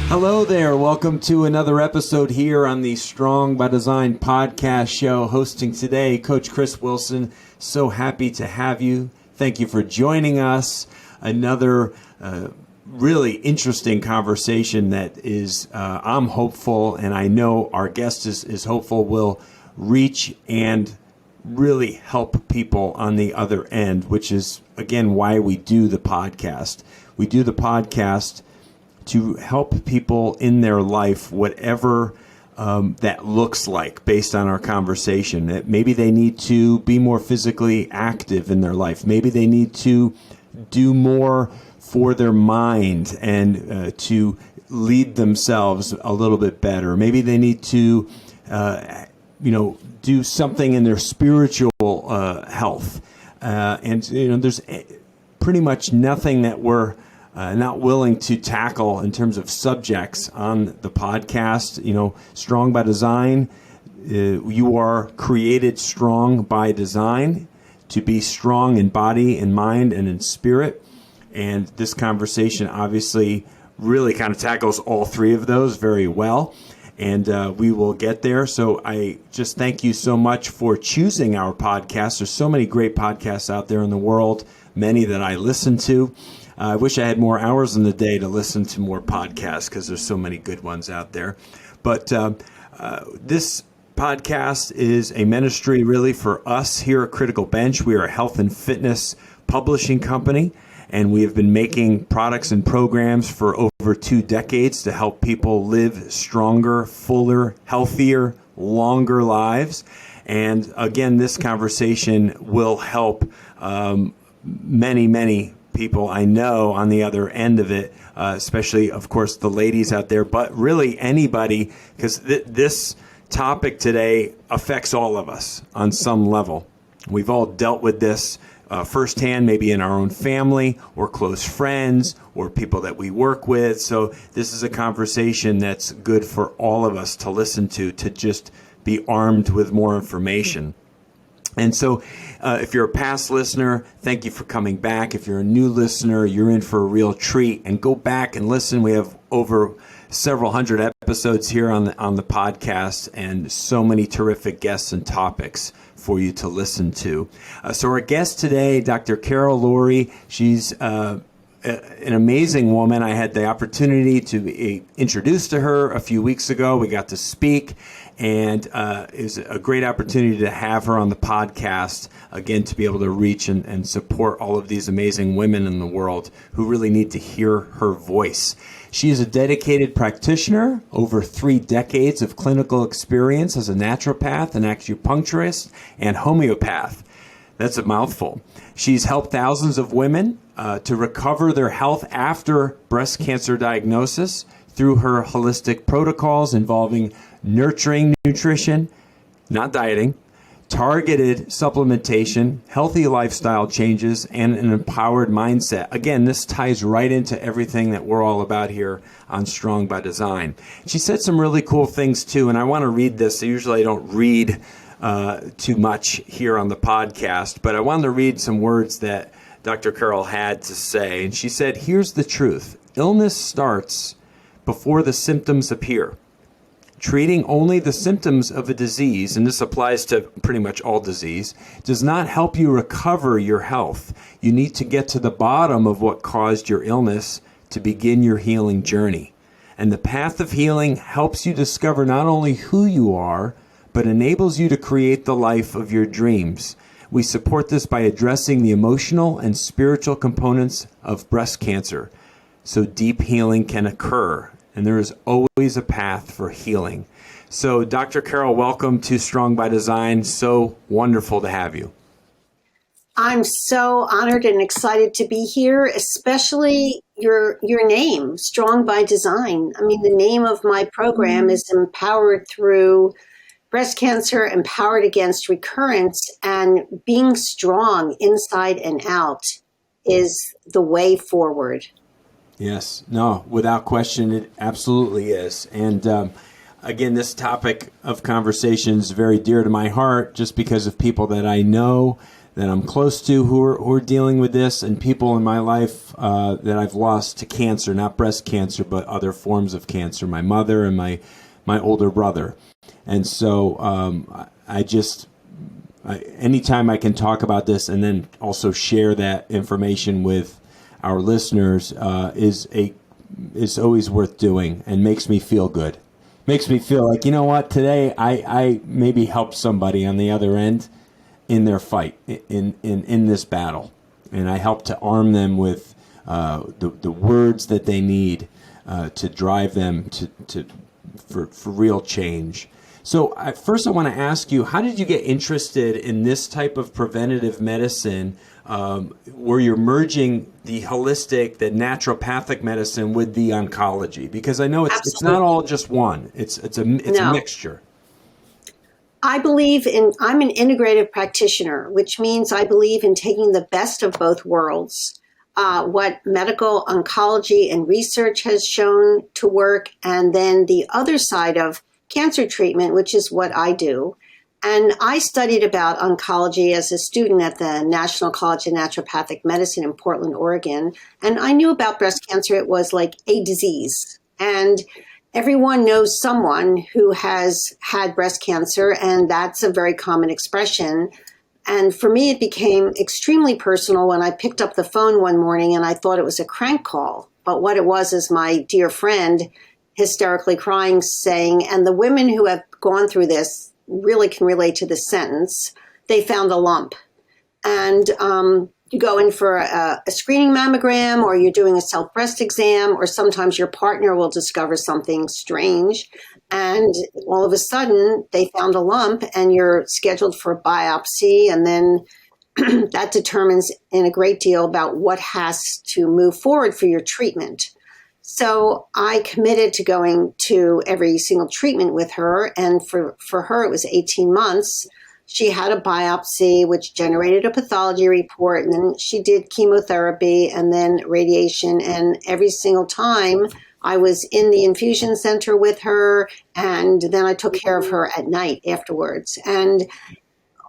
Hello there. Welcome to another episode here on the Strong by Design podcast show. Hosting today, Coach Chris Wilson. So happy to have you. Thank you for joining us. Another really interesting conversation that is, I'm hopeful, and I know our guest is hopeful, will reach and really help people on the other end, which is, again, why we do the podcast. We do the podcast to help people in their life, whatever that looks like based on our conversation. That maybe they need to be more physically active in their life. Maybe they need to do more for their mind and to lead themselves a little bit better. Maybe they need to, do something in their spiritual health. There's pretty much nothing that we're not willing to tackle in terms of subjects on the podcast. Strong by Design, you are created strong by design to be strong in body, in mind, and in spirit. And this conversation obviously really kind of tackles all three of those very well. And we will get there. So I just thank you so much for choosing our podcast. There's so many great podcasts out there in the world, many that I listen to. I wish I had more hours in the day to listen to more podcasts because there's so many good ones out there. But this podcast is a ministry really for us here at Critical Bench. We are a health and fitness publishing company, and we have been making products and programs for over 2 decades to help people live stronger, fuller, healthier, longer lives. And again, this conversation will help many people I know on the other end of it, especially, of course, the ladies out there, but really anybody, because this topic today affects all of us on some level. We've all dealt with this firsthand, maybe in our own family or close friends or people that we work with. So this is a conversation that's good for all of us to listen to just be armed with more information. And so if you're a past listener, thank you for coming back. If you're a new listener, you're in for a real treat. And go back and listen. We have over several hundred episodes here on the podcast, and so many terrific guests and topics for you to listen to. So our guest today, Dr. Carol Lourie, she's an amazing woman. I had the opportunity to be introduced to her a few weeks ago. We got to speak, and it was a great opportunity to have her on the podcast, again, to be able to reach and support all of these amazing women in the world who really need to hear her voice. She is a dedicated practitioner, over 3 decades of clinical experience as a naturopath, an acupuncturist, and homeopath. That's a mouthful. She's helped thousands of women to recover their health after breast cancer diagnosis through her holistic protocols involving nurturing nutrition, not dieting, targeted supplementation, healthy lifestyle changes, and an empowered mindset. Again, this ties right into everything that we're all about here on Strong by Design. She said some really cool things too, and I want to read this. Usually I don't read too much here on the podcast, but I wanted to read some words that Dr. Carol had to say. And she said, "Here's the truth. Illness starts before the symptoms appear. Treating only the symptoms of a disease," and this applies to pretty much all disease, "does not help you recover your health. You need to get to the bottom of what caused your illness to begin your healing journey. And the path of healing helps you discover not only who you are, but enables you to create the life of your dreams. We support this by addressing the emotional and spiritual components of breast cancer, so deep healing can occur. And there is always a path for healing." So, Dr. Carol, welcome to Strong by Design. So wonderful to have you. I'm so honored and excited to be here, especially your name, Strong by Design. I mean, the name of my program is Empowered Through Breast Cancer, Empowered Against Recurrence, and being strong inside and out is the way forward. Yes, no, without question, it absolutely is. And again, this topic of conversation is very dear to my heart just because of people that I know that I'm close to who are dealing with this, and people in my life that I've lost to cancer, not breast cancer, but other forms of cancer, my mother and my older brother. And so anytime I can talk about this and then also share that information with our listeners is always worth doing and makes me feel good. Makes me feel like, you know what, today I maybe helped somebody on the other end in their fight, in this battle. And I help to arm them with the words that they need to drive them for real change. So first I want to ask you, how did you get interested in this type of preventative medicine where you're merging the holistic, the naturopathic medicine with the oncology? Because I know it's not all just one. It's a mixture. I'm an integrative practitioner, which means I believe in taking the best of both worlds. What medical oncology and research has shown to work, and then the other side of cancer treatment, which is what I do. And I studied about oncology as a student at the National College of Naturopathic Medicine in Portland, Oregon. And I knew about breast cancer. It was like a disease. And everyone knows someone who has had breast cancer, and that's a very common expression. And for me, it became extremely personal when I picked up the phone one morning and I thought it was a crank call. But what it was is my dear friend hysterically crying, saying, and the women who have gone through this really can relate to this sentence, they found a lump. And you go in for a screening mammogram, or you're doing a self-breast exam, or sometimes your partner will discover something strange. And all of a sudden, they found a lump, and you're scheduled for a biopsy. And then that determines in a great deal about what has to move forward for your treatment. So I committed to going to every single treatment with her. And for her, it was 18 months. She had a biopsy, which generated a pathology report. And then she did chemotherapy and then radiation. And every single time I was in the infusion center with her. And then I took care of her at night afterwards. And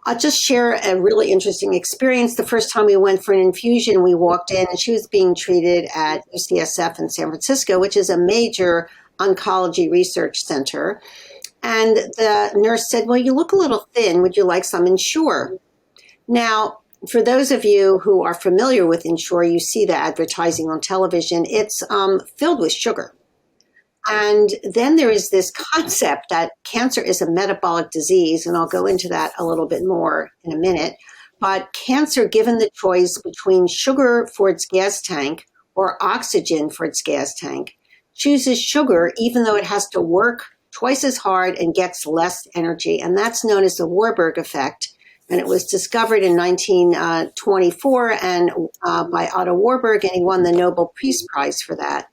I'll just share a really interesting experience. The first time we went for an infusion, we walked in and she was being treated at UCSF in San Francisco, which is a major oncology research center. And the nurse said, well, you look a little thin. Would you like some Ensure? Now, for those of you who are familiar with Ensure, you see the advertising on television. It's filled with sugar. And then there is this concept that cancer is a metabolic disease, and I'll go into that a little bit more in a minute. But cancer, given the choice between sugar for its gas tank or oxygen for its gas tank, chooses sugar even though it has to work twice as hard and gets less energy. And that's known as the Warburg effect. And it was discovered in 1924 and by Otto Warburg, and he won the Nobel Peace Prize for that.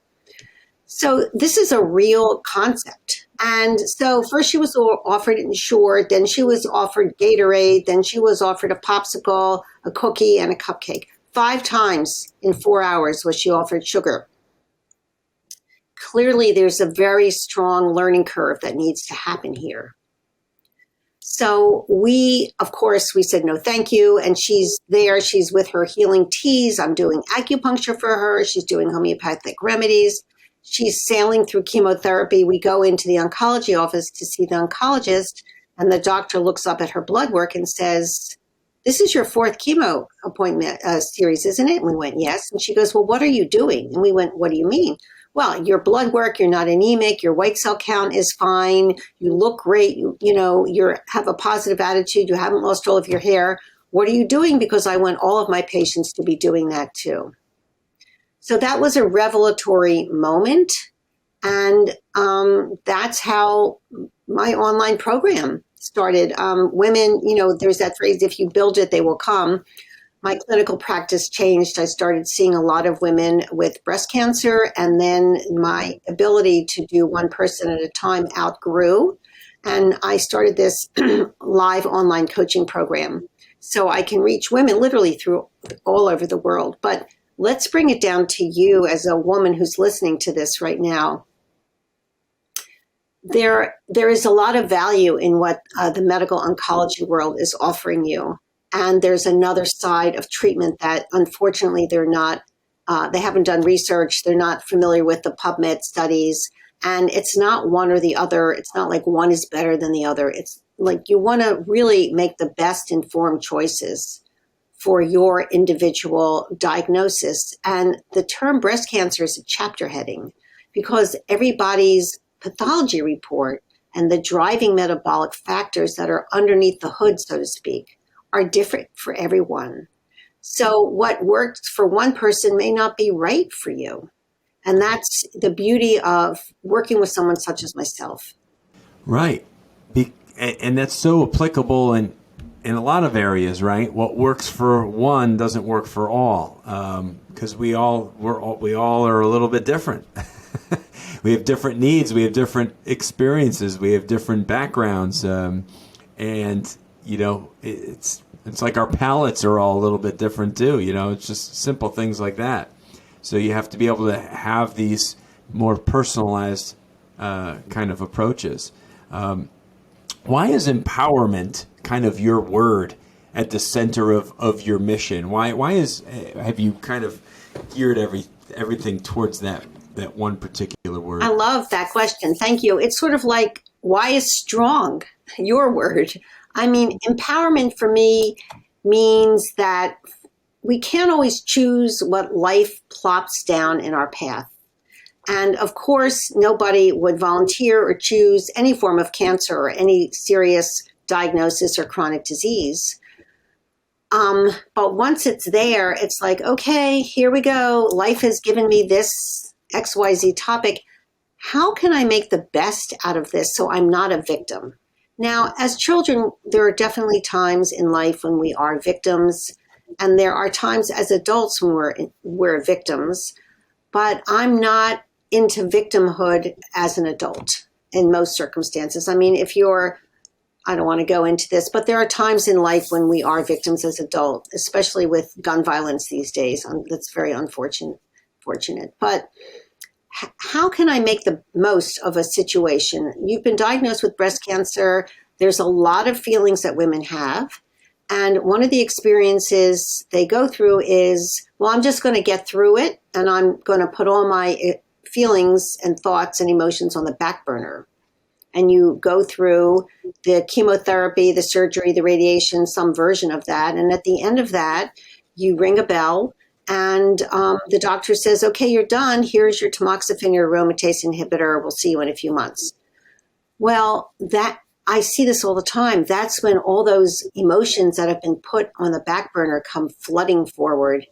So this is a real concept. And so first she was offered Ensure, then she was offered Gatorade, then she was offered a popsicle, a cookie, and a cupcake. 5 times in 4 hours was she offered sugar. Clearly, there's a very strong learning curve that needs to happen here. So we said, no, thank you. And she's there. She's with her healing teas. I'm doing acupuncture for her. She's doing homeopathic remedies. She's sailing through chemotherapy. We go into the oncology office to see the oncologist, and the doctor looks up at her blood work and says, this is your 4th chemo appointment series, isn't it? And we went, yes. And she goes, well, what are you doing? And we went, what do you mean? Well, your blood work, you're not anemic, your white cell count is fine, you look great, you have a positive attitude, you haven't lost all of your hair. What are you doing? Because I want all of my patients to be doing that too. So that was a revelatory moment. And that's how my online program started. Women, there's that phrase, if you build it, they will come. My clinical practice changed. I started seeing a lot of women with breast cancer, and then my ability to do one person at a time outgrew. And I started this live online coaching program so I can reach women literally through all over the world. But let's bring it down to you as a woman who's listening to this right now. There is a lot of value in what the medical oncology world is offering you. And there's another side of treatment that unfortunately they haven't done research. They're not familiar with the PubMed studies. And it's not one or the other. It's not like one is better than the other. It's like you want to really make the best informed choices for your individual diagnosis. And the term breast cancer is a chapter heading because everybody's pathology report and the driving metabolic factors that are underneath the hood, so to speak, are different for everyone. So what works for one person may not be right for you. And that's the beauty of working with someone such as myself. Right. And that's so applicable in a lot of areas, right? What works for one doesn't work for all, because we all are a little bit different. We have different needs, we have different experiences, we have different backgrounds, and it's like our palates are all a little bit different too. It's just simple things like that. So you have to be able to have these more personalized kind of approaches. Why is empowerment kind of your word at the center of your mission? Why have you kind of geared everything towards that one particular word? I love that question. Thank you. It's sort of like, why is strong your word? I mean, empowerment for me means that we can't always choose what life plops down in our path. And of course, nobody would volunteer or choose any form of cancer or any serious diagnosis or chronic disease. But once it's there, it's like, okay, here we go. Life has given me this XYZ topic. How can I make the best out of this so I'm not a victim? Now, as children, there are definitely times in life when we are victims, and there are times as adults when we're victims, but I'm not into victimhood as an adult in most circumstances. I mean, I don't want to go into this, but there are times in life when we are victims as adults, especially with gun violence these days. That's very unfortunate. But how can I make the most of a situation? You've been diagnosed with breast cancer. There's a lot of feelings that women have. And one of the experiences they go through is, well, I'm just going to get through it, and I'm going to put all my feelings and thoughts and emotions on the back burner. And you go through the chemotherapy, the surgery, the radiation, some version of that. And at the end of that, you ring a bell, and the doctor says, okay, you're done. Here's your tamoxifen, your aromatase inhibitor. We'll see you in a few months. Well, I see this all the time. That's when all those emotions that have been put on the back burner come flooding forward.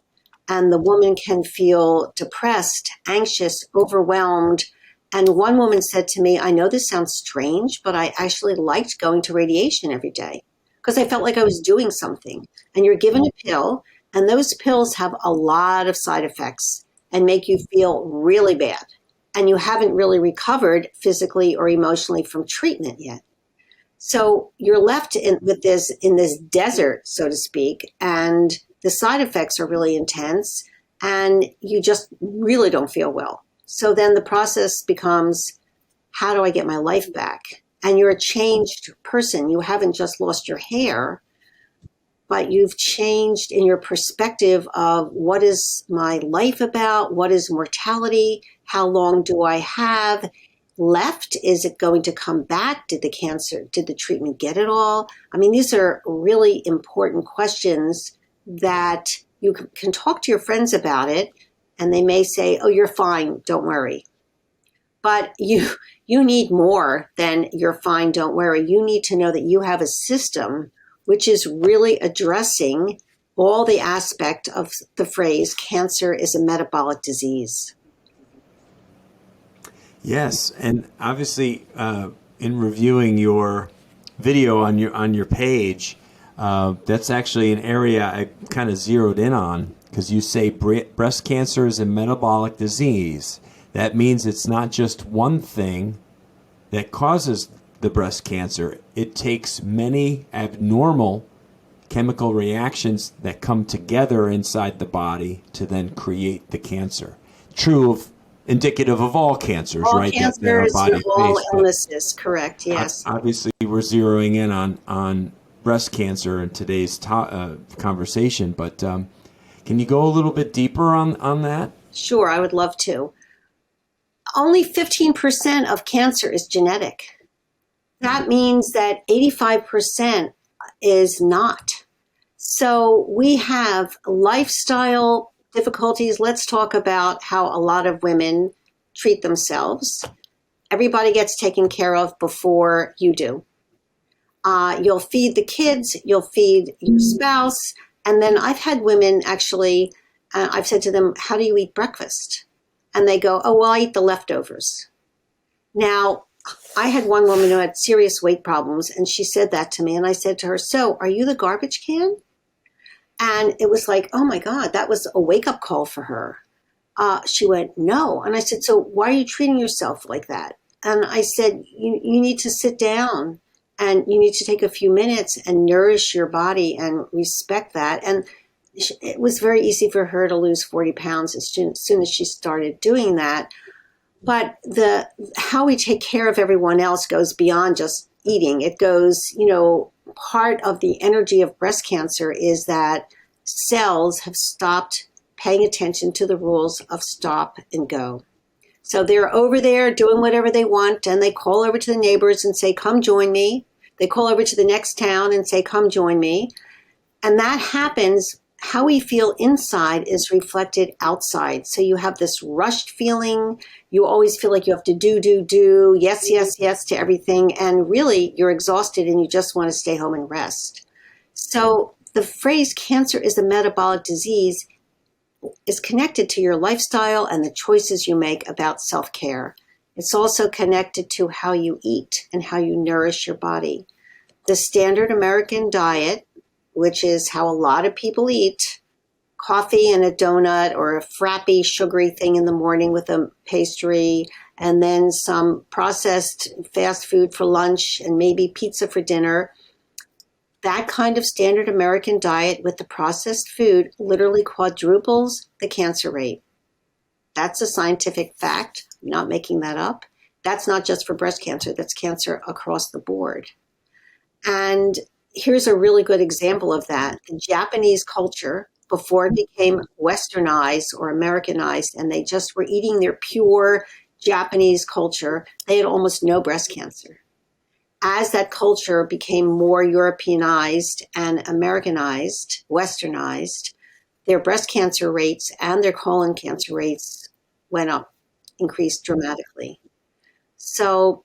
And the woman can feel depressed, anxious, overwhelmed. And one woman said to me, I know this sounds strange, but I actually liked going to radiation every day because I felt like I was doing something. And you're given a pill, and those pills have a lot of side effects and make you feel really bad. And you haven't really recovered physically or emotionally from treatment yet. So you're left in this desert, so to speak, and the side effects are really intense, and you just really don't feel well. So then the process becomes, how do I get my life back? And you're a changed person. You haven't just lost your hair, but you've changed in your perspective of what is my life about? What is mortality? How long do I have left? Is it going to come back? Did the treatment get it all? I mean, these are really important questions that you can talk to your friends about it, and they may say, oh, you're fine, don't worry. But you need more than you're fine, don't worry. You need to know that you have a system which is really addressing all the aspect of the phrase, cancer is a metabolic disease. Yes, and obviously, in reviewing your video on your page, that's actually an area I kind of zeroed in on, because you say breast cancer is a metabolic disease. That means it's not just one thing that causes the breast cancer. It takes many abnormal chemical reactions that come together inside the body to then create the cancer. Indicative of all cancers, all right? Cancers, all illnesses, correct, yes. Obviously, we're zeroing in on breast cancer in today's conversation, but can you go a little bit deeper on that? Sure, I would love to. Only 15% of cancer is genetic. That means that 85% is not. So we have lifestyle difficulties. Let's talk about how a lot of women treat themselves. Everybody gets taken care of before you do. You'll feed the kids, you'll feed your spouse. And then I've had women actually, I've said to them, how do you eat breakfast? And they go, oh, well, I eat the leftovers. Now, I had one woman who had serious weight problems, and she said that to me. And I said to her, so are you the garbage can? And it was like, oh my God, that was a wake-up call for her. She went, no. And I said, so why are you treating yourself like that? And I said, you need to sit down and you need to take a few minutes and nourish your body and respect that. And it was very easy for her to lose 40 pounds as soon as she started doing that. But how we take care of everyone else goes beyond just eating. It goes, part of the energy of breast cancer is that cells have stopped paying attention to the rules of stop and go. So they're over there doing whatever they want, and they call over to the neighbors and say, come join me. They call over to the next town and say, come join me. And that happens. How we feel inside is reflected outside. So you have this rushed feeling. You always feel like you have to do, yes, yes, yes to everything. And really, you're exhausted and you just want to stay home and rest. So the phrase cancer is a metabolic disease is connected to your lifestyle and the choices you make about self-care. It's also connected to how you eat and how you nourish your body. The standard American diet, which is how a lot of people eat, coffee and a donut or a frappy sugary thing in the morning with a pastry, and then some processed fast food for lunch and maybe pizza for dinner. That kind of standard American diet with the processed food literally quadruples the cancer rate. That's a scientific fact. I'm not making that up. That's not just for breast cancer. That's cancer across the board. And here's a really good example of that. The Japanese culture, before it became westernized or Americanized, and they just were eating their pure Japanese culture, they had almost no breast cancer. As that culture became more Europeanized and Americanized, westernized, their breast cancer rates and their colon cancer rates went up, increased dramatically. So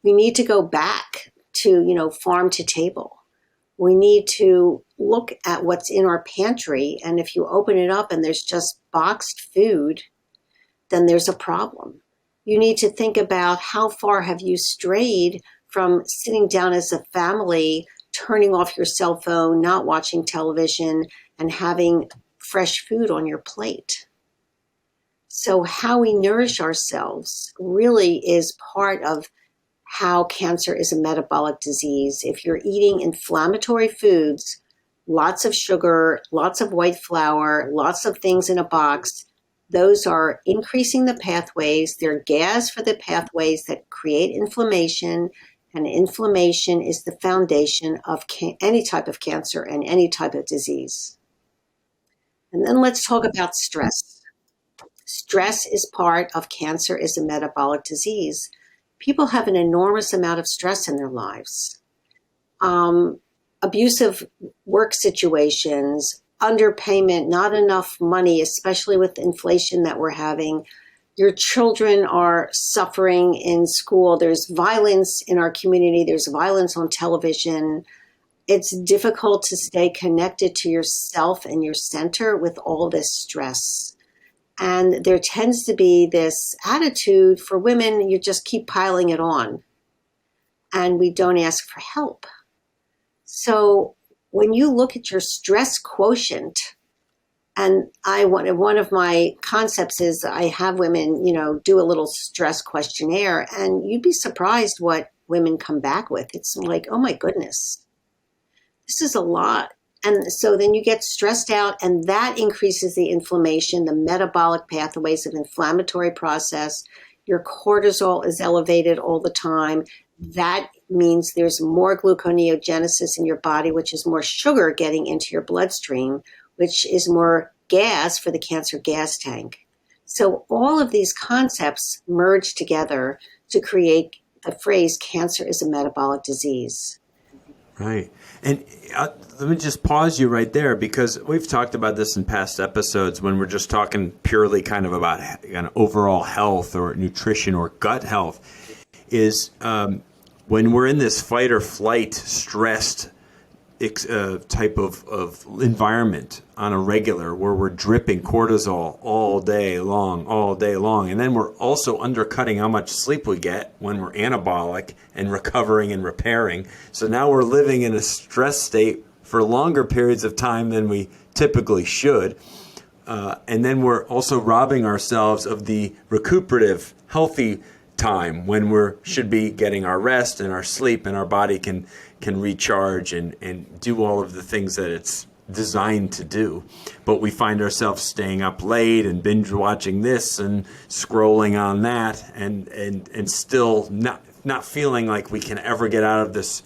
we need to go back to, farm to table. We need to look at what's in our pantry. And if you open it up and there's just boxed food, then there's a problem. You need to think about how far have you strayed from sitting down as a family, turning off your cell phone, not watching television, and having fresh food on your plate. So how we nourish ourselves really is part of how cancer is a metabolic disease. If you're eating inflammatory foods, lots of sugar, lots of white flour, lots of things in a box, those are increasing the pathways. They're gas for the pathways that create inflammation, and inflammation is the foundation of any type of cancer and any type of disease. And then let's talk about stress. Stress is part of cancer is a metabolic disease. People have an enormous amount of stress in their lives. Abusive work situations, underpayment, not enough money, especially with inflation that we're having. Your children are suffering in school. There's violence in our community. There's violence on television. It's difficult to stay connected to yourself and your center with all this stress. And there tends to be this attitude for women, you just keep piling it on. And we don't ask for help. So when you look at your stress quotient, and one of my concepts is I have women, do a little stress questionnaire, and you'd be surprised what women come back with. It's like, oh my goodness, this is a lot. And so then you get stressed out, and that increases the inflammation, the metabolic pathways of inflammatory process. Your cortisol is elevated all the time. that means there's more gluconeogenesis in your body, which is more sugar getting into your bloodstream, which is more gas for the cancer gas tank. So all of these concepts merge together to create the phrase cancer is a metabolic disease. Right. And let me just pause you right there, because we've talked about this in past episodes when we're just talking purely kind of about overall health or nutrition or gut health, is when we're in this fight or flight stressed type of environment on a regular, where we're dripping cortisol all day long. And then we're also undercutting how much sleep we get when we're anabolic and recovering and repairing. So now we're living in a stress state for longer periods of time than we typically should. And then we're also robbing ourselves of the recuperative, healthy time when we should be getting our rest and our sleep, and our body can recharge and do all of the things that it's designed to do. But we find ourselves staying up late and binge watching this and scrolling on that, and still not feeling like we can ever get out of this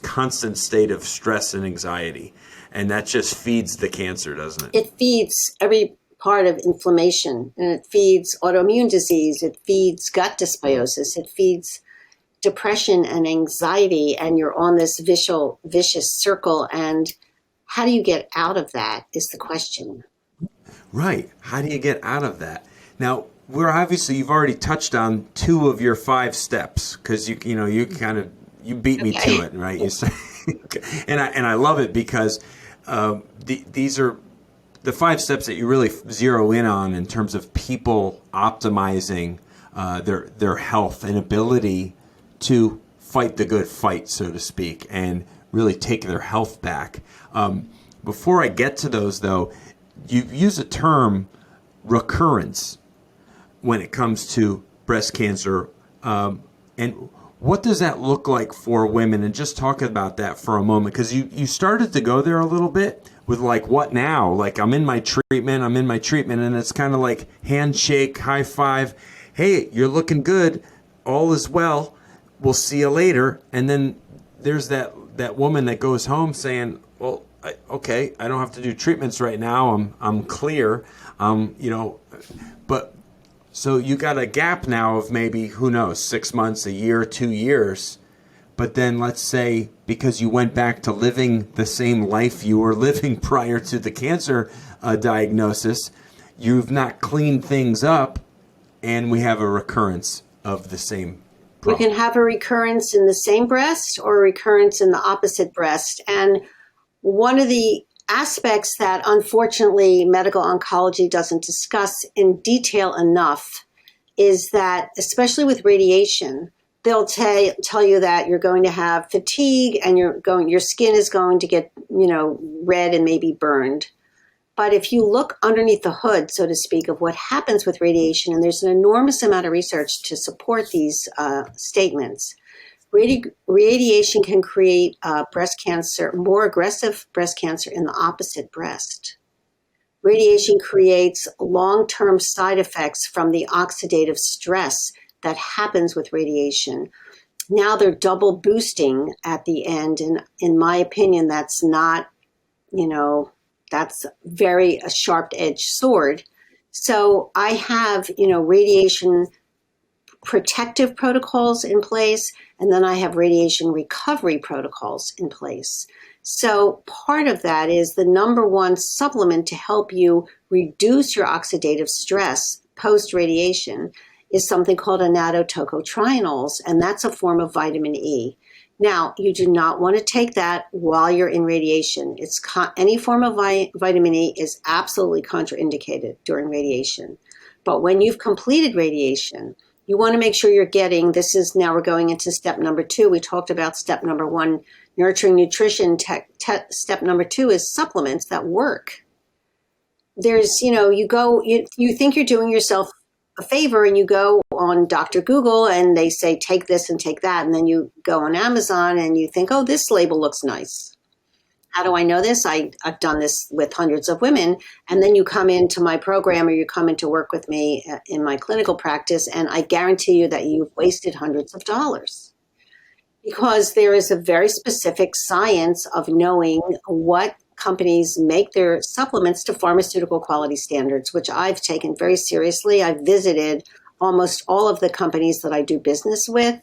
constant state of stress and anxiety. And that just feeds the cancer, doesn't it? It feeds every part of inflammation, and it feeds autoimmune disease, it feeds gut dysbiosis, it feeds depression and anxiety, and you're on this vicious circle. And how do you get out of that is the question. Right. How do you get out of that? Now, you've already touched on 2 of your 5 steps, because you beat me to it, right? You say, and I love it, because these are the 5 steps that you really zero in on in terms of people optimizing their health and ability to fight the good fight, so to speak, and really take their health back. Before I get to those, though, you use a term, recurrence, when it comes to breast cancer. And what does that look like for women? And just talk about that for a moment, because you started to go there a little bit with like, what now? Like, I'm in my treatment, and it's kind of like handshake, high five. Hey, you're looking good. All is well. We'll see you later. And then there's that woman that goes home saying, well, okay, I don't have to do treatments right now. I'm clear. But so you got a gap now of maybe, who knows, 6 months, a year, 2 years. But then let's say, because you went back to living the same life you were living prior to the cancer diagnosis, you've not cleaned things up, and we have a recurrence of the same problem. We can have a recurrence in the same breast or a recurrence in the opposite breast. And one of the aspects that unfortunately medical oncology doesn't discuss in detail enough is that, especially with radiation, they'll tell you that you're going to have fatigue and your skin is going to get, red and maybe burned. But if you look underneath the hood, so to speak, of what happens with radiation, and there's an enormous amount of research to support these statements, radiation can create breast cancer, more aggressive breast cancer in the opposite breast. Radiation creates long-term side effects from the oxidative stress that happens with radiation. Now they're double boosting at the end. And in my opinion, that's not, that's very a sharp-edged sword. So I have, radiation protective protocols in place, and then I have radiation recovery protocols in place. So part of that is the number one supplement to help you reduce your oxidative stress post-radiation is something called ionatocotrienols, and that's a form of vitamin E. Now, you do not want to take that while you're in radiation. Any form of vitamin E is absolutely contraindicated during radiation. But when you've completed radiation, you want to make sure you're getting, now we're going into step number 2. We talked about step number 1, nurturing nutrition. Step number 2 is supplements that work. There's, you think you're doing yourself a favor and you go on Dr. Google and they say, take this and take that. And then you go on Amazon and you think, oh, this label looks nice. How do I know this? I've done this with hundreds of women. And then you come into my program or you come in to work with me in my clinical practice, and I guarantee you that you've wasted hundreds of dollars. because there is a very specific science of knowing what companies make their supplements to pharmaceutical quality standards, which I've taken very seriously. I've visited almost all of the companies that I do business with.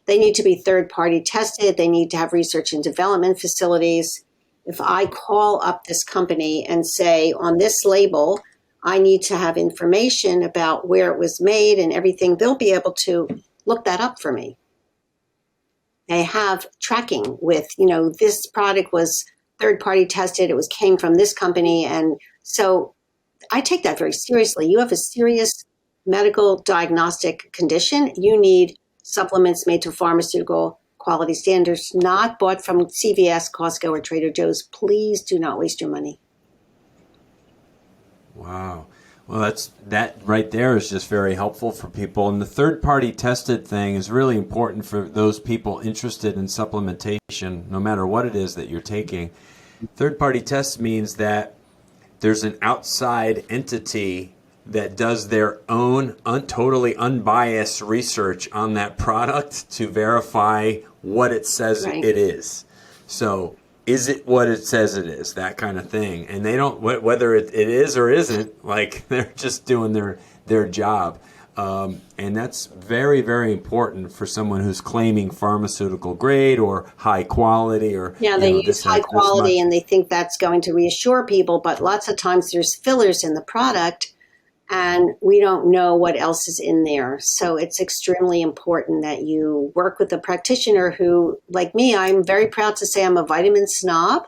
They need to be third party tested. They need to have research and development facilities. If I call up this company and say, on this label, I need to have information about where it was made and everything, they'll be able to look that up for me. They have tracking with, this product was third party tested. It came from this company. And so I take that very seriously. You have a serious medical diagnostic condition. You need supplements made to pharmaceutical quality standards, not bought from CVS, Costco, or Trader Joe's. Please do not waste your money. Wow. Well, that right there is just very helpful for people. And the third-party tested thing is really important for those people interested in supplementation, no matter what it is that you're taking. Third-party test means that there's an outside entity that does their own totally unbiased research on that product to verify what it says Right. it is. So is it what it says it is, that kind of thing. And they don't, whether it is or isn't, like they're just doing their job. And that's very, very important for someone who's claiming pharmaceutical grade or high quality or They use high quality and they think that's going to reassure people, but lots of times there's fillers in the product and we don't know what else is in there. So it's extremely important that you work with a practitioner who, like me, I'm very proud to say I'm a vitamin snob,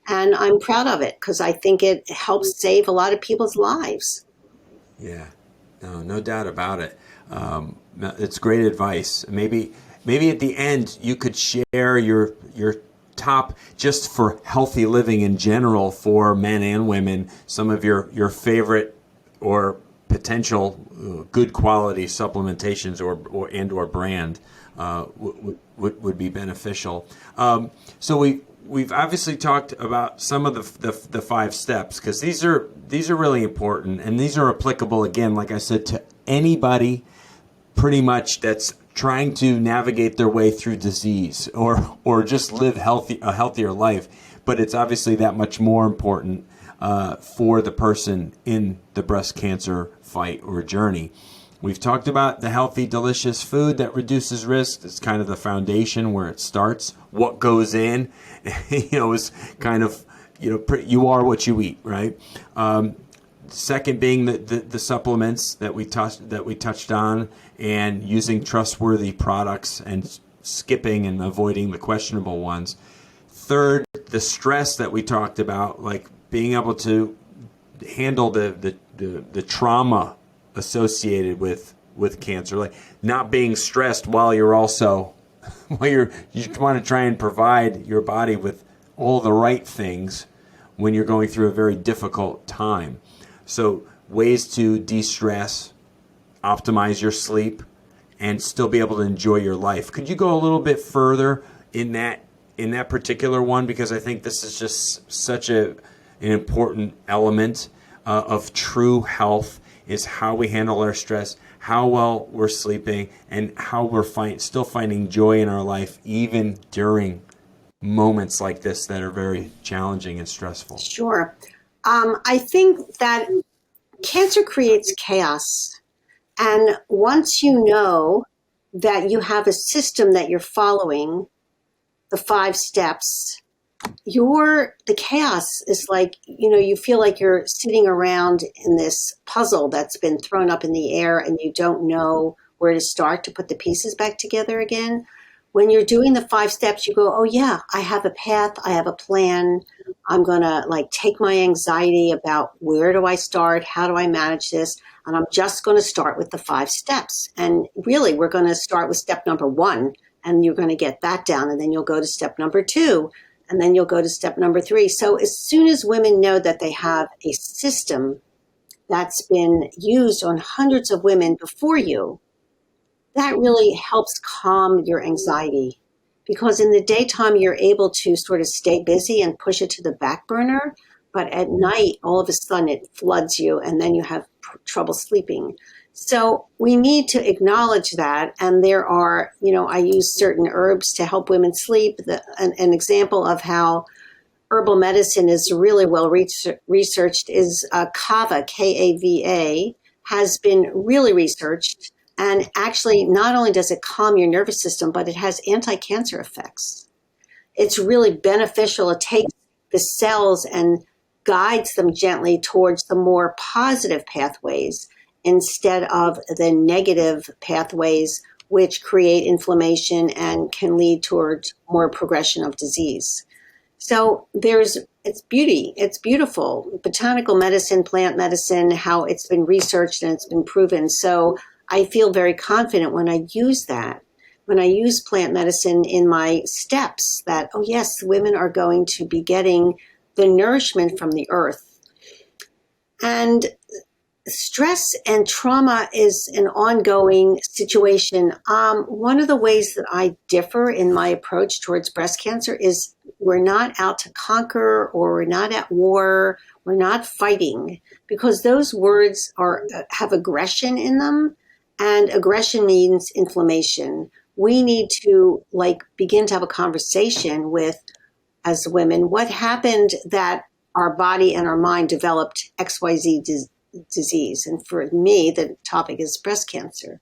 and I'm proud of it because I think it helps save a lot of people's lives. Yeah, no doubt about it. It's great advice. Maybe at the end you could share your top, just for healthy living in general for men and women, some of your favorite or potential good quality supplementations or brand would be beneficial. So we've obviously talked about some of the 5 steps, because these are really important, and these are applicable, again, like I said, to anybody pretty much that's trying to navigate their way through disease or just live a healthier life. But it's obviously that much more important for the person in the breast cancer fight or journey. We've talked about the healthy, delicious food that reduces risk. It's kind of the foundation where it starts. What goes in, is kind of, you are what you eat, right? Second being the supplements that we touched on, and using trustworthy products and skipping and avoiding the questionable ones. Third, the stress that we talked about, like being able to handle the trauma associated with cancer, like not being stressed while you want to try and provide your body with all the right things when you're going through a very difficult time. So ways to de-stress, optimize your sleep, and still be able to enjoy your life. Could you go a little bit further in that particular one? Because I think this is just such an important element of true health, is how we handle our stress, how well we're sleeping, and how we're still finding joy in our life, even during moments like this that are very challenging and stressful. Sure. I think that cancer creates chaos. And once you know that you have a system that you're following, the 5 steps, the chaos is like, you feel like you're sitting around in this puzzle that's been thrown up in the air and you don't know where to start to put the pieces back together again. When you're doing the 5 steps, you go, oh yeah, I have a path, I have a plan. I'm going to take my anxiety about where do I start? How do I manage this? And I'm just going to start with the 5 steps. And really, we're going to start with step number 1, and you're going to get that down. And then you'll go to step number 2, and then you'll go to step number 3. So as soon as women know that they have a system that's been used on hundreds of women before you, that really helps calm your anxiety. Because in the daytime, you're able to sort of stay busy and push it to the back burner. But at night, all of a sudden, it floods you, and then you have trouble sleeping. So we need to acknowledge that. And there are, I use certain herbs to help women sleep. An example of how herbal medicine is really well researched is kava, Kava, has been really researched. And actually, not only does it calm your nervous system, but it has anti-cancer effects. It's really beneficial. It takes the cells and guides them gently towards the more positive pathways instead of the negative pathways, which create inflammation and can lead towards more progression of disease. So it's beauty. It's beautiful. Botanical medicine, plant medicine, how it's been researched and it's been proven. So I feel very confident when I use that. When I use plant medicine in my steps, that, oh yes, women are going to be getting the nourishment from the earth. And stress and trauma is an ongoing situation. One of the ways that I differ in my approach towards breast cancer is we're not out to conquer, or we're not at war, we're not fighting, because those words have aggression in them, and aggression means inflammation. We need to begin to have a conversation with, as women, what happened that our body and our mind developed XYZ disease. And for me, the topic is breast cancer.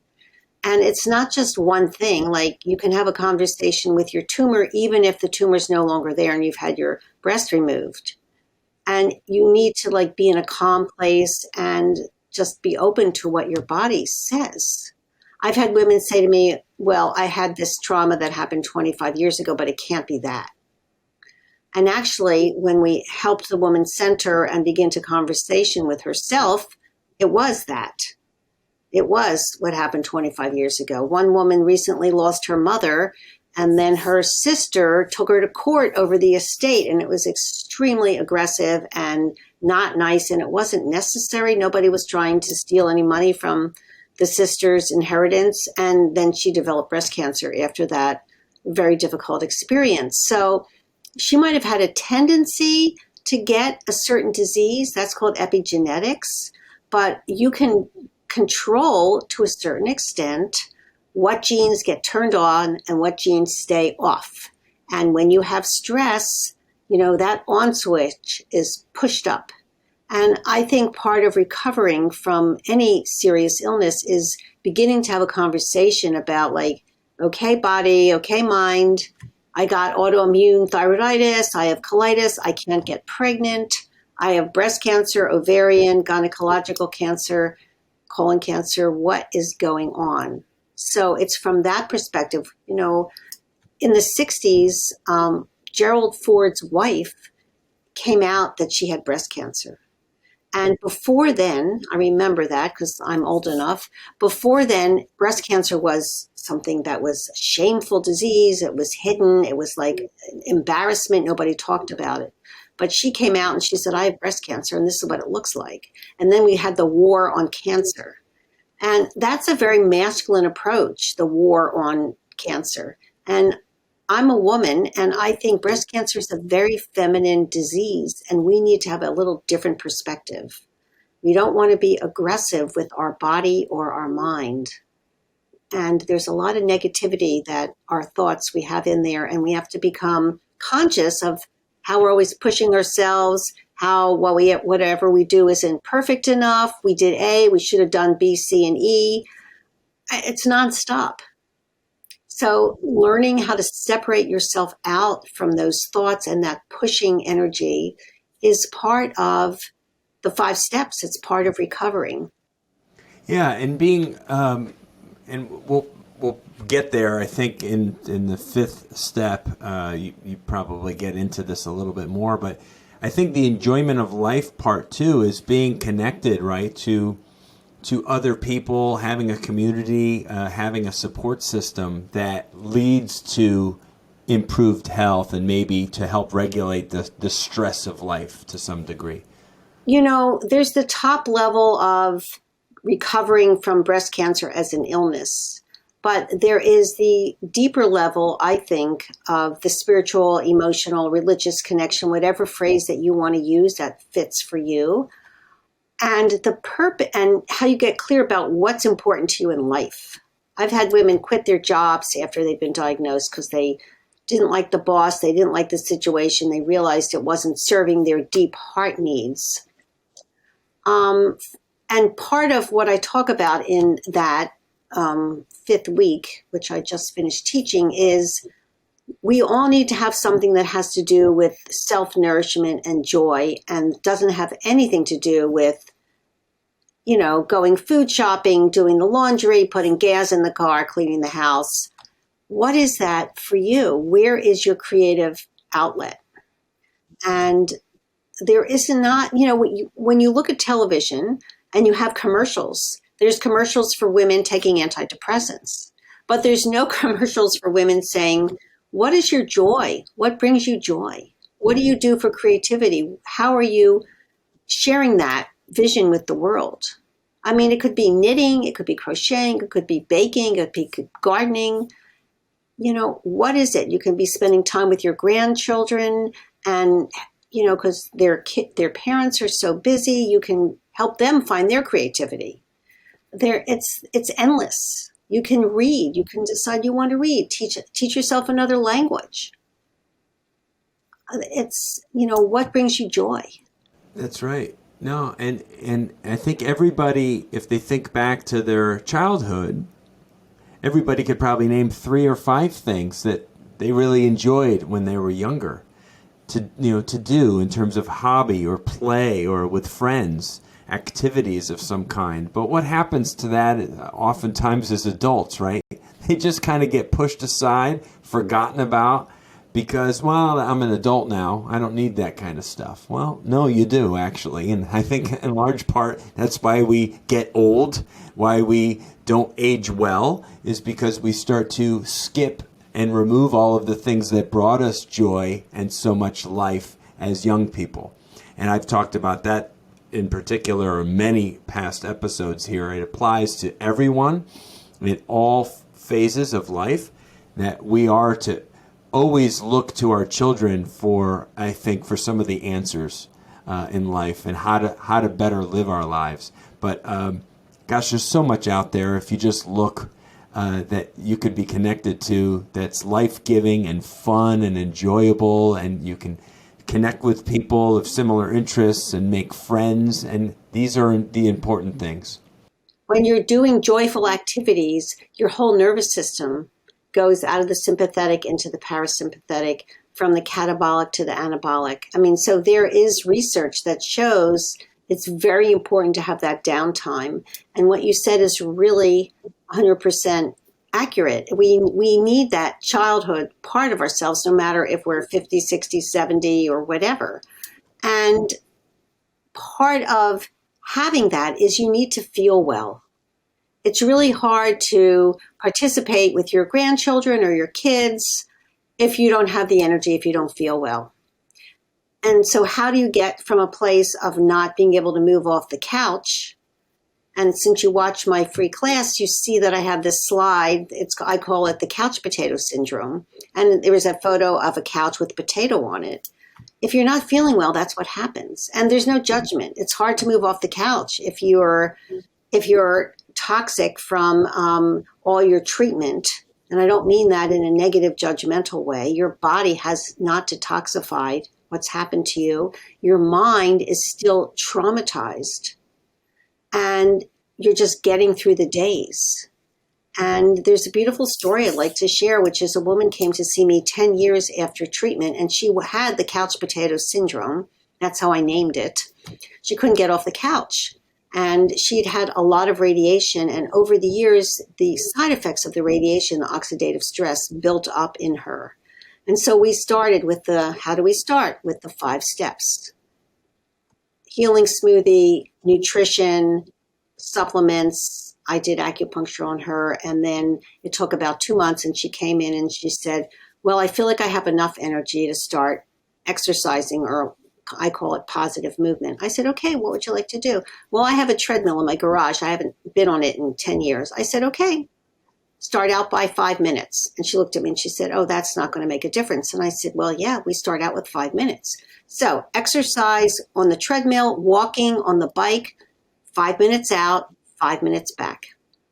And it's not just one thing. Like, you can have a conversation with your tumor, even if the tumor is no longer there and you've had your breast removed. And you need to be in a calm place and just be open to what your body says. I've had women say to me, well, I had this trauma that happened 25 years ago, but it can't be that. And actually, when we helped the woman center and begin to conversation with herself, it was that. It was what happened 25 years ago. One woman recently lost her mother, and then her sister took her to court over the estate, and it was extremely aggressive and not nice, and it wasn't necessary. Nobody was trying to steal any money from the sister's inheritance, and then she developed breast cancer after that very difficult experience. So she might have had a tendency to get a certain disease. That's called epigenetics, but you can control to a certain extent what genes get turned on and what genes stay off. And when you have stress, that on switch is pushed up. And I think part of recovering from any serious illness is beginning to have a conversation about okay, body, okay, mind, I got autoimmune thyroiditis, I have colitis, I can't get pregnant, I have breast cancer, ovarian, gynecological cancer, colon cancer, what is going on? So it's from that perspective. In the 60s, Gerald Ford's wife came out that she had breast cancer. And before then, I remember that because I'm old enough, before then, breast cancer was something that was a shameful disease. It was hidden. It was like embarrassment. Nobody talked about it. But she came out and she said, I have breast cancer and this is what it looks like. And then we had the war on cancer. And that's a very masculine approach, the war on cancer. And I'm a woman, and I think breast cancer is a very feminine disease, and we need to have a little different perspective. We don't want to be aggressive with our body or our mind. And there's a lot of negativity that our thoughts we have in there, and we have to become conscious of how we're always pushing ourselves, how whatever we do isn't perfect enough. We did A, we should have done B, C, and E. It's nonstop. So learning how to separate yourself out from those thoughts and that pushing energy is part of the 5 steps. It's part of recovering. Yeah, and being, and we'll get there. I think in the 5th step, you probably get into this a little bit more, but I think the enjoyment of life part 2 is being connected, right, to other people, having a community, having a support system that leads to improved health and maybe to help regulate the stress of life to some degree. There's the top level of recovering from breast cancer as an illness, but there is the deeper level, I think, of the spiritual, emotional, religious connection, whatever phrase that you want to use that fits for you, and the purpose and how you get clear about what's important to you in life. I've had women quit their jobs after they've been diagnosed because they didn't like the boss, they didn't like the situation, they realized it wasn't serving their deep heart needs. And part of what I talk about in that fifth week, which I just finished teaching, is we all need to have something that has to do with self-nourishment and joy and doesn't have anything to do with, going food shopping, doing the laundry, putting gas in the car, cleaning the house. What is that for you? Where is your creative outlet? And there is not, when you look at television and you have commercials, there's commercials for women taking antidepressants, but there's no commercials for women saying, what is your joy? What brings you joy? What do you do for creativity? How are you sharing that vision with the world? I mean, it could be knitting, it could be crocheting, it could be baking, it could be gardening. What is it? You can be spending time with your grandchildren and, because their parents are so busy, you can help them find their creativity. It's endless. You can read. You can decide you want to read. Teach yourself another language. It's, what brings you joy? That's right. No, and I think everybody, if they think back to their childhood, everybody could probably name 3 or 5 things that they really enjoyed when they were younger to do in terms of hobby or play or with friends, activities of some kind. But what happens to that oftentimes as adults, right? They just kind of get pushed aside, forgotten about, because, well, I'm an adult now. I don't need that kind of stuff. Well, no, you do, actually. And I think in large part, that's why we get old, why we don't age well, is because we start to skip and remove all of the things that brought us joy and so much life as young people. And I've talked about that in particular in many past episodes here. It applies to everyone in all phases of life, that we are to always look to our children for some of the answers in life and how to better live our lives. But gosh, there's so much out there if you just look that you could be connected to, that's life-giving and fun and enjoyable, and you can connect with people of similar interests and make friends, and these are the important things. When you're doing joyful activities, your whole nervous system goes out of the sympathetic into the parasympathetic, from the catabolic to the anabolic. I mean, so there is research that shows it's very important to have that downtime. And what you said is really 100% accurate. We need that childhood part of ourselves, no matter if we're 50, 60, 70, or whatever. And part of having that is you need to feel well. It's really hard to participate with your grandchildren or your kids if you don't have the energy, if you don't feel well. And so how do you get from a place of not being able to move off the couch? And since you watch my free class, you see that I have this slide. I call it the couch potato syndrome. And there is a photo of a couch with a potato on it. If you're not feeling well, that's what happens. And there's no judgment. It's hard to move off the couch if you're toxic from all your treatment. And I don't mean that in a negative, judgmental way. Your body has not detoxified what's happened to you. Your mind is still traumatized. And you're just getting through the days. And there's a beautiful story I'd like to share, which is a woman came to see me 10 years after treatment, and she had the couch potato syndrome. That's how I named it. She couldn't get off the couch. And she'd had a lot of radiation. And over the years, the side effects of the radiation, the oxidative stress, built up in her. And so we started with how do we start? With the 5 steps. Healing smoothie, nutrition, supplements. I did acupuncture on her, and then it took about 2 months, and she came in and she said, well, I feel like I have enough energy to start exercising, or I call it positive movement. I said, okay, what would you like to do? Well, I have a treadmill in my garage. I haven't been on it in 10 years. I said, okay, start out by 5 minutes. And she looked at me and she said, oh, that's not going to make a difference. And I said, well, yeah, we start out with 5 minutes. So exercise on the treadmill, walking on the bike, 5 minutes out, 5 minutes back.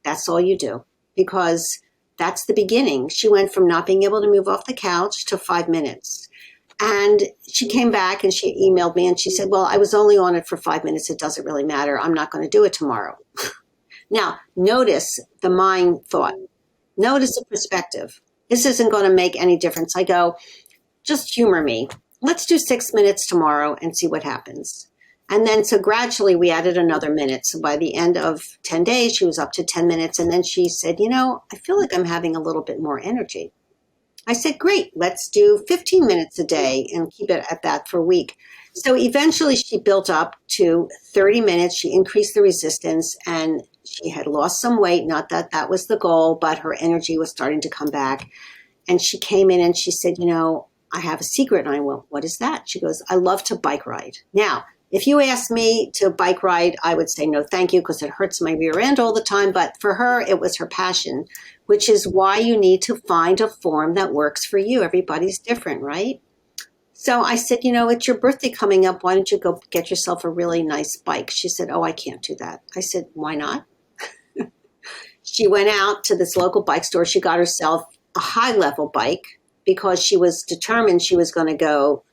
That's all you do, because that's the beginning. She went from not being able to move off the couch to 5 minutes. And she came back and she emailed me and she said, well, I was only on it for 5 minutes. It doesn't really matter. I'm not going to do it tomorrow. Now, notice the mind thought. Notice the perspective. This isn't going to make any difference. I go, just humor me. Let's do 6 minutes tomorrow and see what happens. And then so gradually we added another minute. So by the end of 10 days, she was up to 10 minutes. And then she said, I feel like I'm having a little bit more energy. I said, great, let's do 15 minutes a day and keep it at that for a week. So eventually she built up to 30 minutes. She increased the resistance and she had lost some weight. Not that that was the goal, but her energy was starting to come back. And she came in and she said, I have a secret. And I went, what is that? She goes, I love to bike ride. Now, if you asked me to bike ride, I would say no, thank you, because it hurts my rear end all the time. But for her, it was her passion, which is why you need to find a form that works for you. Everybody's different, right? So I said, it's your birthday coming up. Why don't you go get yourself a really nice bike? She said, oh, I can't do that. I said, why not? She went out to this local bike store. She got herself a high-level bike because she was determined she was going to go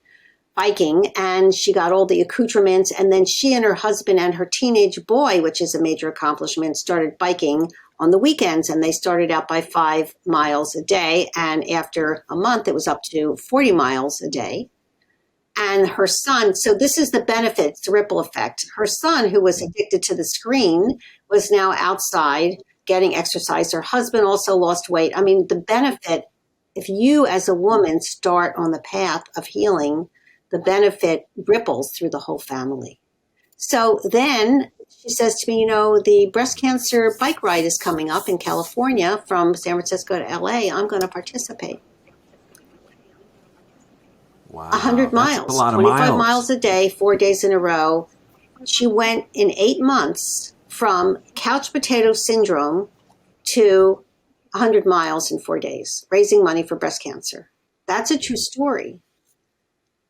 biking, and she got all the accoutrements, and then she and her husband and her teenage boy, which is a major accomplishment, started biking on the weekends, and they started out by 5 miles a day, and after a month it was up to 40 miles a day. And her son, so this is the benefit, it's the ripple effect. Her son, who was addicted to the screen, was now outside getting exercise. Her husband also lost weight. I mean, the benefit, if you as a woman start on the path of healing, the benefit ripples through the whole family. So then she says to me, the breast cancer bike ride is coming up in California from San Francisco to LA. I'm going to participate. Wow. 100 miles, a lot of 25 miles a day, 4 days in a row. She went in 8 months from couch potato syndrome to 100 miles in 4 days, raising money for breast cancer. That's a true story.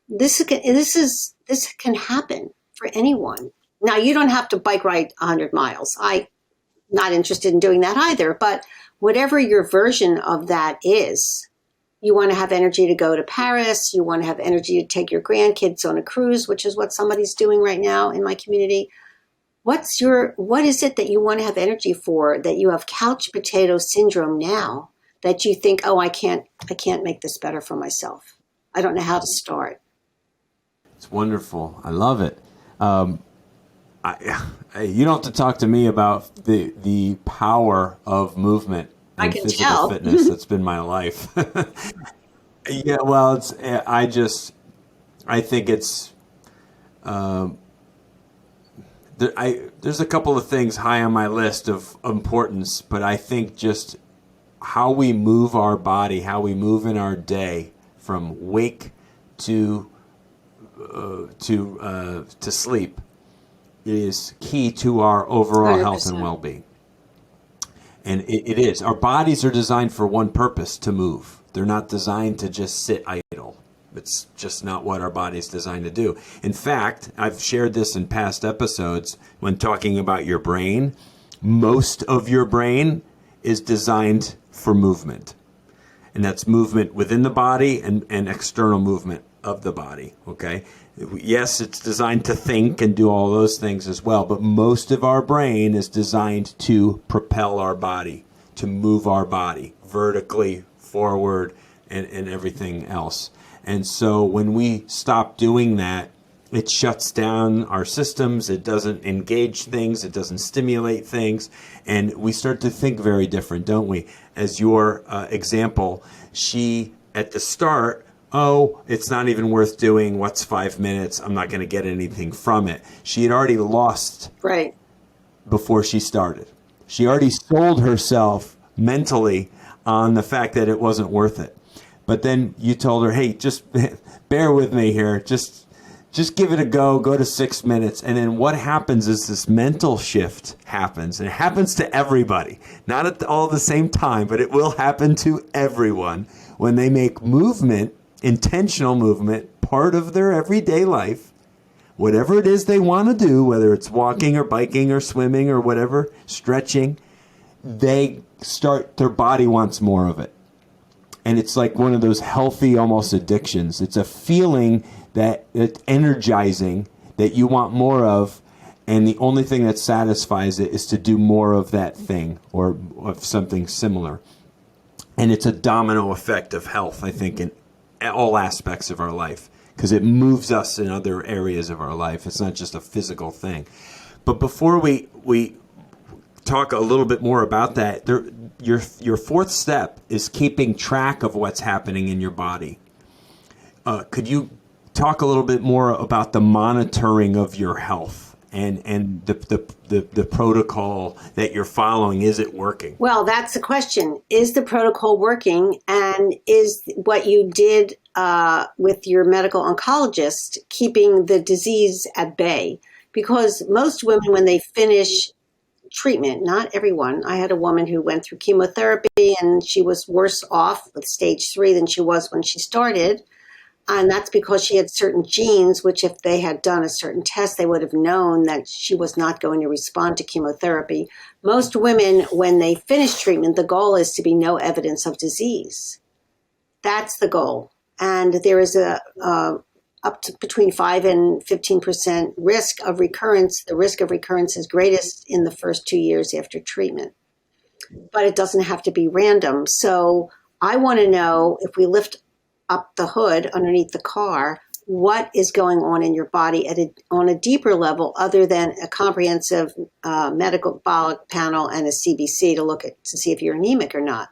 This can happen for anyone. Now, you don't have to bike ride 100 miles. I'm not interested in doing that either. But whatever your version of that is, you want to have energy to go to Paris. You want to have energy to take your grandkids on a cruise, which is what somebody's doing right now in my community. What is it that you want to have energy for, that you have couch potato syndrome now, that you think, oh, I can't make this better for myself. I don't know how to start. It's wonderful. I love it. You don't have to talk to me about the power of movement and physical tell. fitness. That's been my life. Yeah, well, I think it's, there's a couple of things high on my list of importance, but I think just how we move our body, how we move in our day from wake to sleep is key to our overall 100%. health and well-being. And it is. Our bodies are designed for one purpose, to move. They're not designed to just sit idle. It's just not what our body's designed to do. In fact, I've shared this in past episodes when talking about your brain. Most of your brain is designed for movement. And that's movement within the body and external movement of the body, okay? Yes, it's designed to think and do all those things as well, but most of our brain is designed to propel our body, to move our body vertically forward and everything else. And so when we stop doing that, it shuts down our systems, it doesn't engage things, it doesn't stimulate things, and we start to think very different, don't we? As your example, she, at the start, oh, it's not even worth doing. What's 5 minutes? I'm not going to get anything from it. She had already lost Right. before she started. She already sold herself mentally on the fact that it wasn't worth it. But then you told her, hey, just bear with me here. Just give it a go. Go to 6 minutes. And then what happens is this mental shift happens. And it happens to everybody. Not at all the same time, but it will happen to everyone when they make movement, intentional movement, part of their everyday life. whatever it is they want to do, whether it's walking or biking or swimming or whatever, stretching, their body wants more of it. And it's like one of those healthy, almost addictions. It's a feeling that it's energizing, that you want more of, and the only thing that satisfies it is to do more of that thing or of something similar. And it's a domino effect of health, I think, in all aspects of our life, because it moves us in other areas of our life. It's not just a physical thing. But before we talk a little bit more about that, your fourth step is keeping track of what's happening in your body. Could you talk a little bit more about the monitoring of your health and the protocol that you're following? Is it working? Well, that's the question. Is the protocol working? And is what you did with your medical oncologist keeping the disease at bay? Because most women, when they finish treatment, not everyone. I had a woman who went through chemotherapy and she was worse off with stage 3 than she was when she started. And that's because she had certain genes, which if they had done a certain test, they would have known that she was not going to respond to chemotherapy. Most women, when they finish treatment, the goal is to be no evidence of disease. That's the goal. And there is up to between 5 and 15% risk of recurrence. The risk of recurrence is greatest in the first 2 years after treatment. But it doesn't have to be random. So I want to know, if we lift up the hood underneath the car, what is going on in your body on a deeper level other than a comprehensive metabolic panel and a CBC to see if you're anemic or not.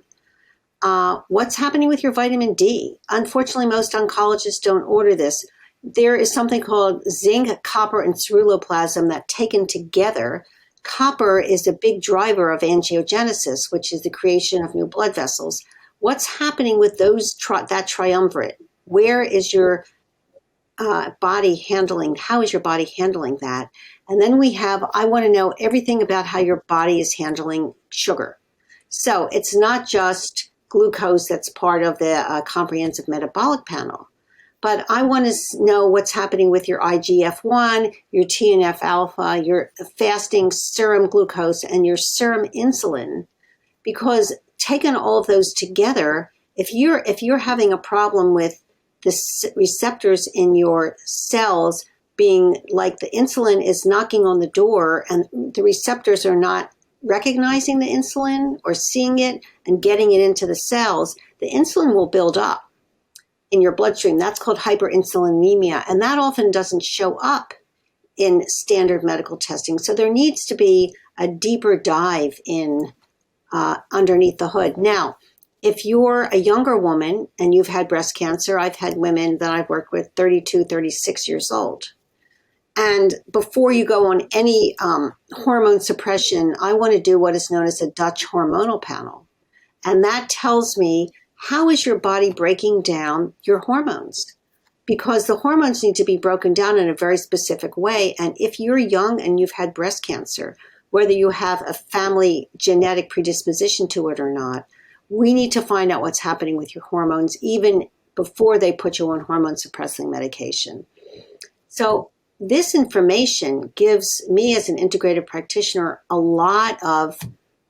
What's happening with your vitamin D? Unfortunately, most oncologists don't order this. There is something called zinc, copper, and ceruloplasmin that taken together. Copper is a big driver of angiogenesis, which is the creation of new blood vessels. What's happening with that triumvirate? Where is your body handling? How is your body handling that? And then I want to know everything about how your body is handling sugar. So it's not just glucose that's part of the comprehensive metabolic panel, but I want to know what's happening with your IGF-1, your TNF alpha, your fasting serum glucose, and your serum insulin, because taking all of those together, if you're having a problem with the receptors in your cells being like the insulin is knocking on the door and the receptors are not recognizing the insulin or seeing it and getting it into the cells, the insulin will build up in your bloodstream. That's called hyperinsulinemia, and that often doesn't show up in standard medical testing. So there needs to be a deeper dive in underneath the hood. Now, if you're a younger woman and you've had breast cancer, I've had women that I've worked with 32, 36 years old. And before you go on any hormone suppression, I want to do what is known as a Dutch hormonal panel. And that tells me, how is your body breaking down your hormones? Because the hormones need to be broken down in a very specific way. And if you're young and you've had breast cancer, whether you have a family genetic predisposition to it or not, we need to find out what's happening with your hormones even before they put you on hormone suppressing medication. So this information gives me as an integrative practitioner a lot of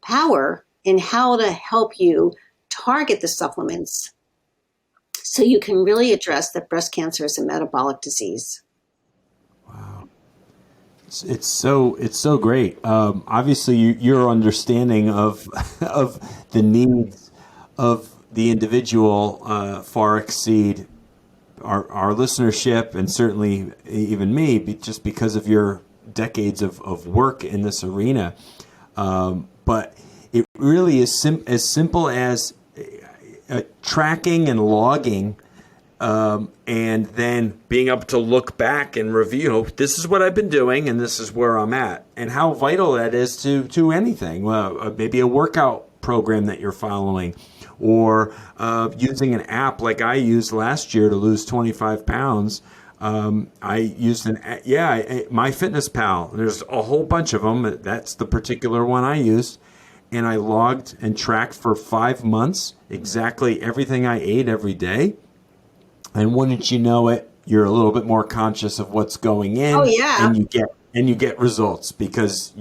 power in how to help you target the supplements so you can really address that breast cancer is a metabolic disease. Wow. It's so great. Obviously, your understanding of the needs of the individual far exceed our listenership, and certainly even me, just because of your decades of work in this arena. But it really is as simple as tracking and logging. And then being able to look back and review, this is what I've been doing and this is where I'm at, and how vital that is to anything. Maybe a workout program that you're following, or using an app like I used last year to lose 25 pounds. I used MyFitnessPal. There's a whole bunch of them. That's the particular one I used. And I logged and tracked for 5 months exactly everything I ate every day. And wouldn't you know it, you're a little bit more conscious of what's going in, Oh, yeah. and you get results because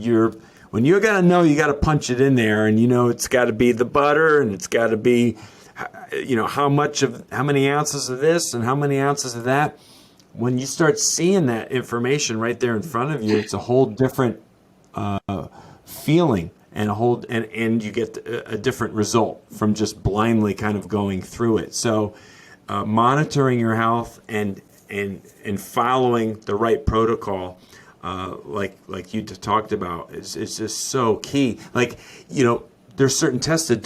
when you're gonna know, you got to punch it in there, and it's got to be the butter, and it's got to be how many ounces of this and how many ounces of that. When you start seeing that information right there in front of you, it's a whole different feeling, and you get a different result from just blindly kind of going through it. So monitoring your health and following the right protocol, like you talked about, is just so key. Like, there's certain tests that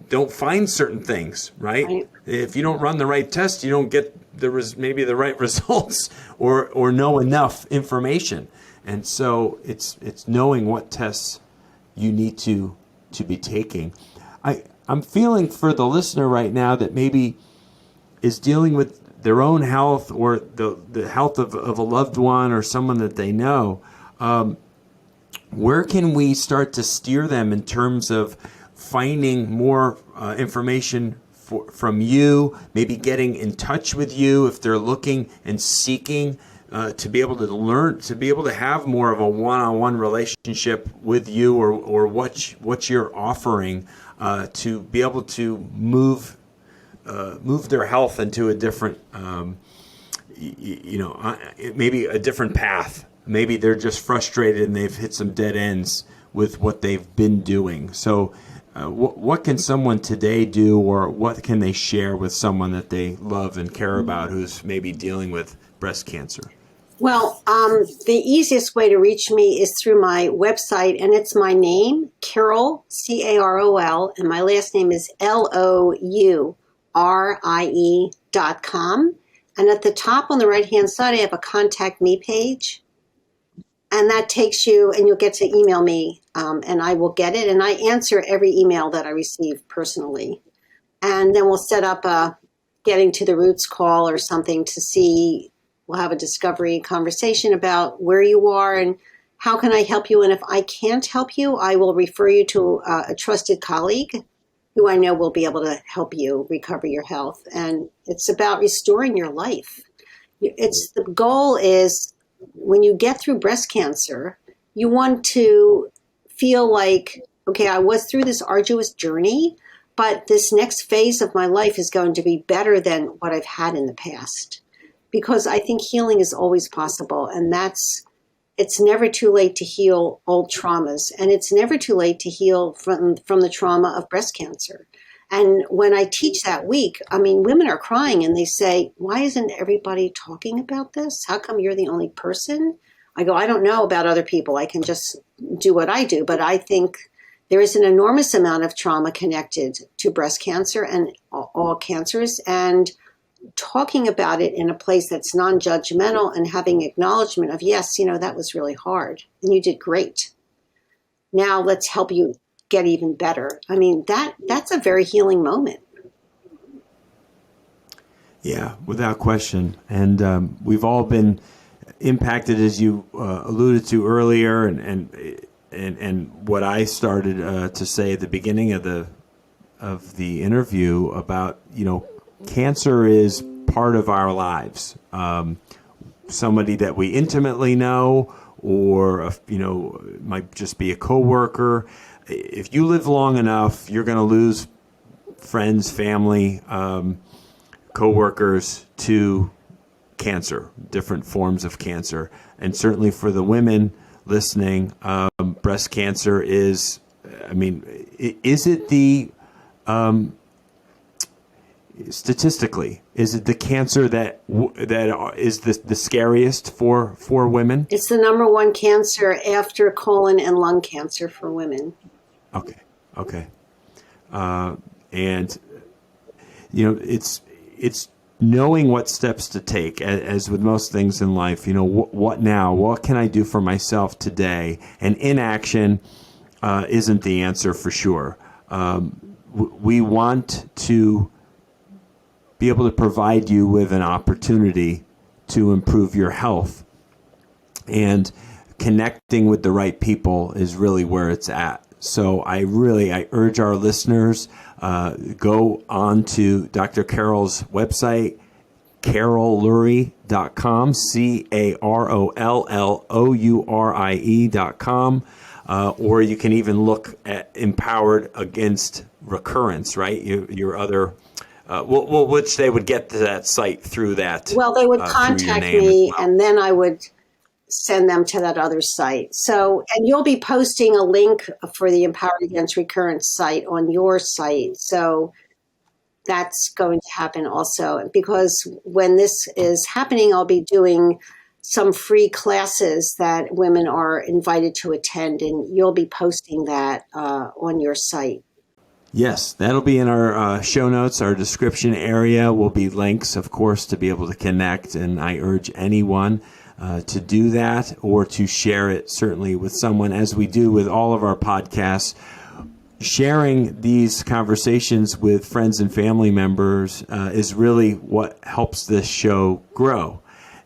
don't find certain things, right? If you don't run the right test, you don't get maybe the right results or know enough information. And so it's knowing what tests you need to be taking. I'm feeling for the listener right now that maybe is dealing with their own health or the health of a loved one or someone that they know. Where can we start to steer them in terms of finding more information from you, maybe getting in touch with you if they're looking and seeking to be able to learn, to be able to have more of a one-on-one relationship with you, or what you're offering to be able to move their health into a different, maybe a different path. Maybe they're just frustrated and they've hit some dead ends with what they've been doing. So what can someone today do, or what can they share with someone that they love and care about who's maybe dealing with breast cancer? Well, the easiest way to reach me is through my website, and it's my name, Carol, Carol, and my last name is Lourie.com. And at the top on the right-hand side, I have a Contact Me page. And that takes you, and you'll get to email me, and I will get it. And I answer every email that I receive personally. And then we'll set up a getting to the roots call or something to see, we'll have a discovery conversation about where you are and how can I help you. And if I can't help you, I will refer you to a trusted colleague who I know will be able to help you recover your health. And it's about restoring your life. The goal is, when you get through breast cancer, you want to feel like, okay, I was through this arduous journey, but this next phase of my life is going to be better than what I've had in the past. Because I think healing is always possible. And it's never too late to heal old traumas. And it's never too late to heal from the trauma of breast cancer. And when I teach that week, women are crying and they say, why isn't everybody talking about this? How come you're the only person? I go, I don't know about other people. I can just do what I do. But I think there is an enormous amount of trauma connected to breast cancer and all cancers. And talking about it in a place that's non-judgmental and having acknowledgement of, yes, that was really hard and you did great. Now let's help you get even better. That's a very healing moment. Yeah, without question. And we've all been impacted, as you alluded to earlier, and what I started to say at the beginning of the interview about, cancer is part of our lives. Somebody that we intimately know, or it might just be a coworker. If you live long enough, you're going to lose friends, family, coworkers to cancer, different forms of cancer. And certainly for the women listening, breast cancer is it statistically, is it the cancer that is the scariest for women? It's the number one cancer after colon and lung cancer for women. Okay. And it's knowing what steps to take, as with most things in life. What now? What can I do for myself today? And inaction isn't the answer for sure. We want to be able to provide you with an opportunity to improve your health. And connecting with the right people is really where it's at. So I urge our listeners, go on to Dr. Carol's website, carollourie.com, CAROLLOURIE.com, or you can even look at Empowered Against Recurrence, right? Your other, which they would get to that site through that. Well, they would through your contact name me, as well. and then I would send them to that other site. So, and you'll be posting a link for the Empowered Against Recurrence site on your site. So that's going to happen also, because when this is happening, I'll be doing some free classes that women are invited to attend, and you'll be posting that on your site. Yes, that'll be in our show notes. Our description area will be links, of course, to be able to connect. And I urge anyone to do that or to share it, certainly with someone, as we do with all of our podcasts. Sharing these conversations with friends and family members is really what helps this show grow.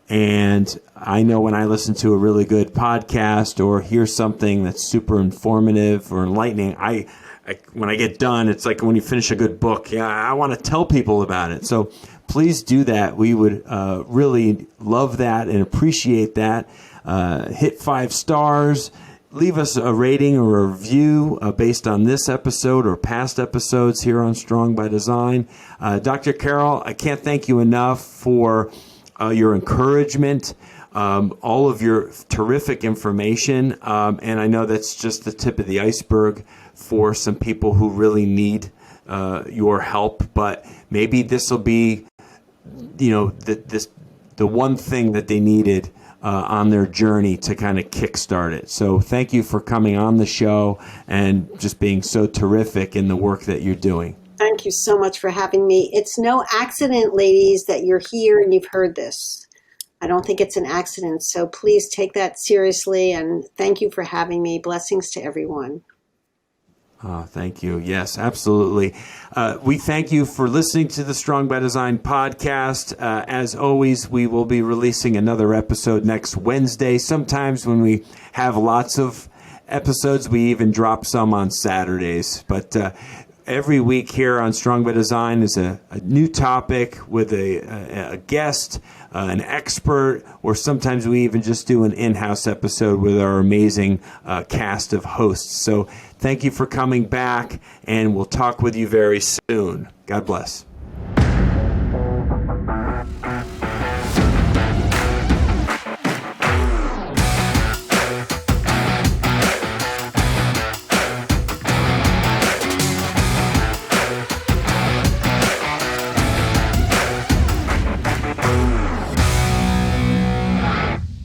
And I know when I listen to a really good podcast or hear something that's super informative or enlightening, when I get done, it's like when you finish a good book, I want to tell people about it. So please do that. We would really love that and appreciate that. Hit 5 stars. Leave us a rating or a review based on this episode or past episodes here on Strong by Design. Dr. Carol, I can't thank you enough for your encouragement, all of your terrific information. And I know that's just the tip of the iceberg for some people who really need your help. But maybe this will be, the one thing that they needed on their journey to kind of kickstart it. So thank you for coming on the show and just being so terrific in the work that you're doing. Thank you so much for having me. It's no accident, ladies, that you're here and you've heard this. I don't think it's an accident. So please take that seriously, and thank you for having me. Blessings to everyone. Oh, thank you. Yes, absolutely. We thank you for listening to the Strong by Design podcast. As always, we will be releasing another episode next Wednesday. Sometimes when we have lots of episodes, we even drop some on Saturdays. But every week here on Strong by Design is a new topic with a guest, an expert, or sometimes we even just do an in-house episode with our amazing cast of hosts. So thank you for coming back, and we'll talk with you very soon. God bless.